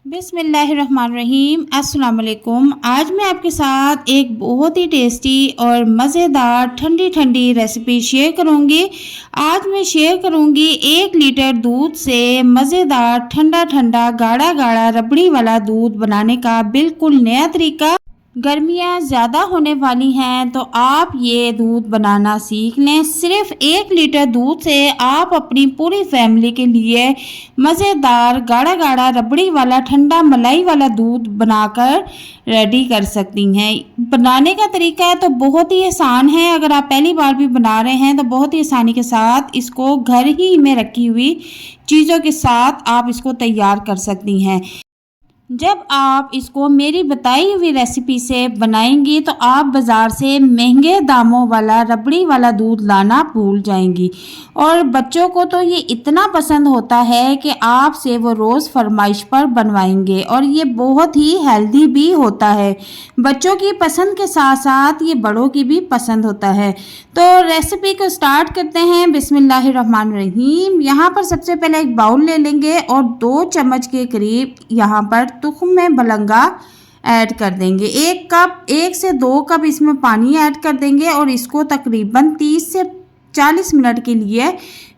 बिस्मिल्लाहिर्रहमानिर्रहीम अस्सलाम वालेकुम। आज मैं आपके साथ एक बहुत ही टेस्टी और मज़ेदार ठंडी ठंडी रेसिपी शेयर करूंगी। आज मैं शेयर करूंगी 1 लीटर दूध से मज़ेदार ठंडा ठंडा गाढ़ा गाढ़ा रबड़ी वाला दूध बनाने का बिल्कुल नया तरीका। गर्मियाँ ज़्यादा होने वाली हैं तो आप ये दूध बनाना सीख लें। सिर्फ 1 लीटर दूध से आप अपनी पूरी फैमिली के लिए मज़ेदार गाढ़ा गाढ़ा रबड़ी वाला ठंडा मलाई वाला दूध बनाकर रेडी कर सकती हैं। बनाने का तरीका तो बहुत ही आसान है। अगर आप पहली बार भी बना रहे हैं तो बहुत ही आसानी के साथ इसको घर ही में रखी हुई चीज़ों के साथ आप इसको तैयार कर सकती हैं। जब आप इसको मेरी बताई हुई रेसिपी से बनाएंगी तो आप बाज़ार से महंगे दामों वाला रबड़ी वाला दूध लाना भूल जाएंगी। और बच्चों को तो ये इतना पसंद होता है कि आपसे वो रोज़ फरमाइश पर बनवाएंगे। और ये बहुत ही हेल्दी भी होता है। बच्चों की पसंद के साथ साथ ये बड़ों की भी पसंद होता है। तो रेसिपी को स्टार्ट करते हैं। बिस्मिल्लाहिर्रहमानिर्रहीम। यहाँ पर सबसे पहले एक बाउल ले लेंगे और 2 चम्मच के करीब यहाँ पर तुख्म में बलंगा ऐड कर देंगे। 1 से 2 कप इसमें पानी ऐड कर देंगे और इसको तकरीबन 30 से 40 मिनट के लिए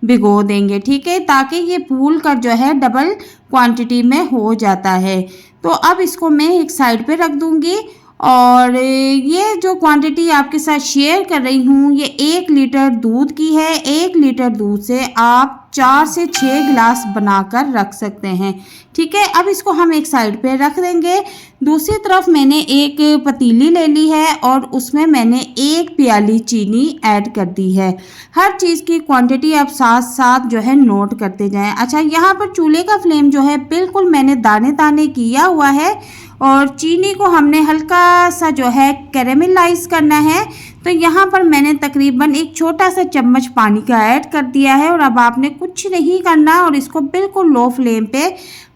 भिगो देंगे। ठीक है, ताकि ये फूल कर जो है डबल क्वांटिटी में हो जाता है। तो अब इसको मैं एक साइड पे रख दूंगी। और ये जो क्वांटिटी आपके साथ शेयर कर रही हूँ ये 1 लीटर दूध की है। 1 लीटर दूध से आप 4 से 6 गिलास बनाकर रख सकते हैं। ठीक है, अब इसको हम एक साइड पे रख देंगे। दूसरी तरफ मैंने एक पतीली ले ली है और उसमें मैंने 1 प्याली चीनी ऐड कर दी है। हर चीज़ की क्वांटिटी आप साथ साथ जो है नोट करते जाएं। अच्छा, यहाँ पर चूल्हे का फ्लेम जो है बिल्कुल मैंने दाने दाने किया हुआ है और चीनी को हमने हल्का सा जो है कैरेमलाइज करना है। तो यहाँ पर मैंने तकरीबन एक छोटा सा चम्मच पानी का ऐड कर दिया है। और अब आपने कुछ नहीं करना और इसको बिल्कुल लो फ्लेम पे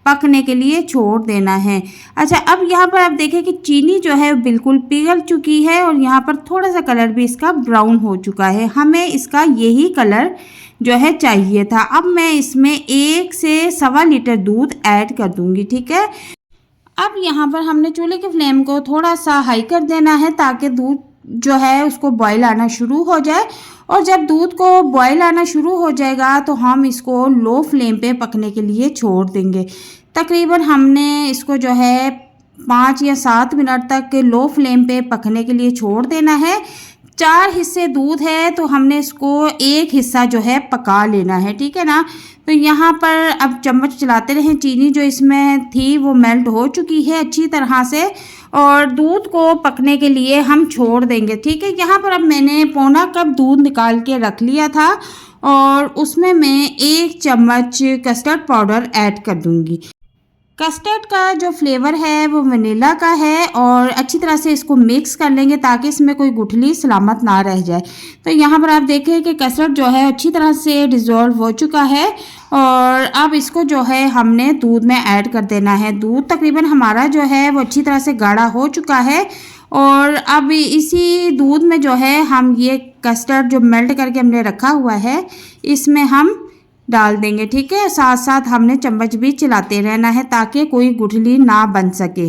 पकने के लिए छोड़ देना है। अच्छा, अब यहाँ पर आप देखें कि चीनी जो है बिल्कुल पिघल चुकी है और यहाँ पर थोड़ा सा कलर भी इसका ब्राउन हो चुका है। हमें इसका यही कलर जो है चाहिए था। अब मैं इसमें 1 से 1.25 लीटर दूध ऐड कर दूंगी। ठीक है, अब यहाँ पर हमने चूल्हे के फ्लेम को थोड़ा सा हाई कर देना है ताकि दूध जो है उसको बॉईल आना शुरू हो जाए। और जब दूध को बॉईल आना शुरू हो जाएगा तो हम इसको लो फ्लेम पे पकने के लिए छोड़ देंगे। तकरीबन हमने इसको जो है 5 या 7 मिनट तक लो फ्लेम पे पकने के लिए छोड़ देना है। 4 हिस्से दूध है तो हमने इसको 1 हिस्सा जो है पका लेना है। ठीक है ना। तो यहाँ पर अब चम्मच चलाते रहें। चीनी जो इसमें थी वो मेल्ट हो चुकी है अच्छी तरह से और दूध को पकने के लिए हम छोड़ देंगे। ठीक है, यहाँ पर अब मैंने पौना कप दूध निकाल के रख लिया था और उसमें मैं 1 चम्मच कस्टर्ड पाउडर ऐड कर दूँगी। कस्टर्ड का जो फ्लेवर है वो वनीला का है और अच्छी तरह से इसको मिक्स कर लेंगे ताकि इसमें कोई गुठली सलामत ना रह जाए। तो यहाँ पर आप देखें कि कस्टर्ड जो है अच्छी तरह से डिज़ोल्व हो चुका है और अब इसको जो है हमने दूध में ऐड कर देना है। दूध तकरीबन हमारा जो है वो अच्छी तरह से गाढ़ा हो चुका है और अब इसी दूध में जो है हम ये कस्टर्ड जो मेल्ट करके हमने रखा हुआ है इसमें हम डाल देंगे। ठीक है, साथ साथ हमने चम्मच भी चलाते रहना है ताकि कोई गुठली ना बन सके।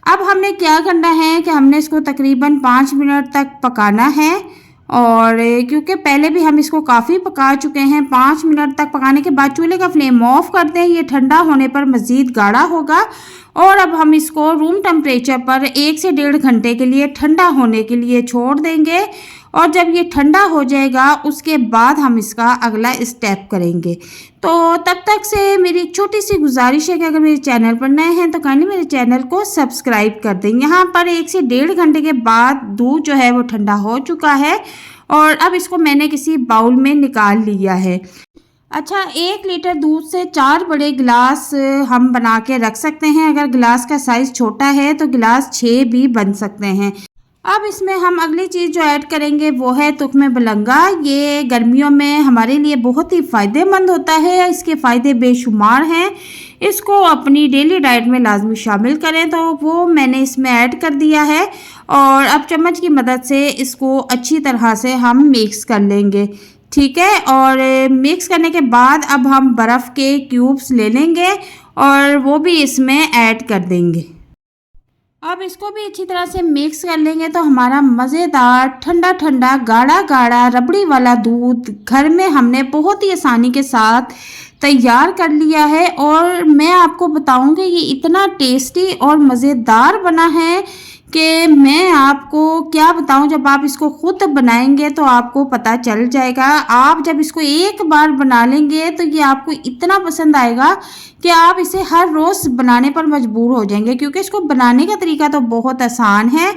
अब हमने क्या करना है कि हमने इसको तकरीबन 5 मिनट तक पकाना है। और क्योंकि पहले भी हम इसको काफ़ी पका चुके हैं, 5 मिनट तक पकाने के बाद चूल्हे का फ्लेम ऑफ कर दें। ये ठंडा होने पर मज़ीद गाढ़ा होगा और अब हम इसको रूम टेम्परेचर पर 1 से 1.5 घंटे के लिए ठंडा होने के लिए छोड़ देंगे। और जब ये ठंडा हो जाएगा उसके बाद हम इसका अगला स्टेप करेंगे। तो तब तक से मेरी एक छोटी सी गुजारिश है कि अगर मेरे चैनल पर नए हैं तो काइंडली मेरे चैनल को सब्सक्राइब कर दें। यहाँ पर 1 से 1.5 घंटे के बाद दूध जो है वो ठंडा हो चुका है और अब इसको मैंने किसी बाउल में निकाल लिया है। अच्छा, 1 लीटर दूध से 4 बड़े गिलास हम बना के रख सकते हैं। अगर गिलास का साइज़ छोटा है तो गिलास 6 भी बन सकते हैं। अब इसमें हम अगली चीज़ जो ऐड करेंगे वो है तुख्मे बलंगा। ये गर्मियों में हमारे लिए बहुत ही फ़ायदेमंद होता है। इसके फ़ायदे बेशुमार हैं। इसको अपनी डेली डाइट में लाजमी शामिल करें। तो वो मैंने इसमें ऐड कर दिया है और अब चम्मच की मदद से इसको अच्छी तरह से हम मिक्स कर लेंगे। ठीक है। और मिक्स करने के बाद अब हम बर्फ़ के क्यूब्स ले लेंगे और वो भी इसमें ऐड कर देंगे। अब इसको भी अच्छी तरह से मिक्स कर लेंगे तो हमारा मज़ेदार ठंडा ठंडा गाढ़ा गाढ़ा रबड़ी वाला दूध घर में हमने बहुत ही आसानी के साथ तैयार कर लिया है। और मैं आपको बताऊंगी ये इतना टेस्टी और मज़ेदार बना है कि मैं आपको क्या बताऊं, जब आप इसको खुद बनाएंगे तो आपको पता चल जाएगा। आप जब इसको एक बार बना लेंगे तो ये आपको इतना पसंद आएगा कि आप इसे हर रोज़ बनाने पर मजबूर हो जाएंगे, क्योंकि इसको बनाने का तरीका तो बहुत आसान है।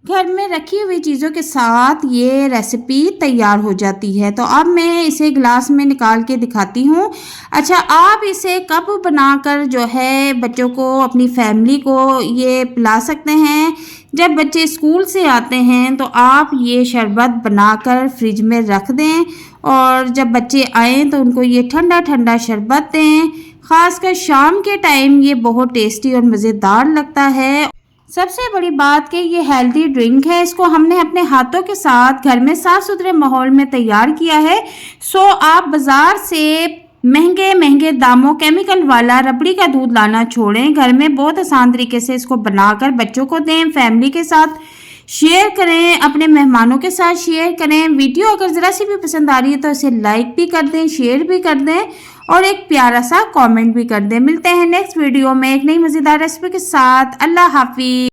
घर में रखी हुई चीज़ों के साथ ये रेसिपी तैयार हो जाती है। तो अब मैं इसे ग्लास में निकाल के दिखाती हूँ। अच्छा, आप इसे कप बनाकर जो है बच्चों को, अपनी फैमिली को ये पिला सकते हैं। जब बच्चे स्कूल से आते हैं तो आप ये शरबत बनाकर फ्रिज में रख दें और जब बच्चे आएँ तो उनको ये ठंडा ठंडा शरबत दें। ख़ासकर शाम के टाइम ये बहुत टेस्टी और मज़ेदार लगता है। सबसे बड़ी बात कि ये हेल्दी ड्रिंक है, इसको हमने अपने हाथों के साथ घर में साफ़ सुथरे माहौल में तैयार किया है। सो आप बाज़ार से महंगे महंगे दामों केमिकल वाला रबड़ी का दूध लाना छोड़ें। घर में बहुत आसान तरीके से इसको बनाकर बच्चों को दें, फैमिली के साथ शेयर करें, अपने मेहमानों के साथ शेयर करें। वीडियो अगर ज़रा सी भी पसंद आ रही है तो इसे लाइक भी कर दें, शेयर भी कर दें और एक प्यारा सा कमेंट भी कर दें। मिलते हैं नेक्स्ट वीडियो में एक नई मज़ेदार रेसिपी के साथ। अल्लाह हाफिज़।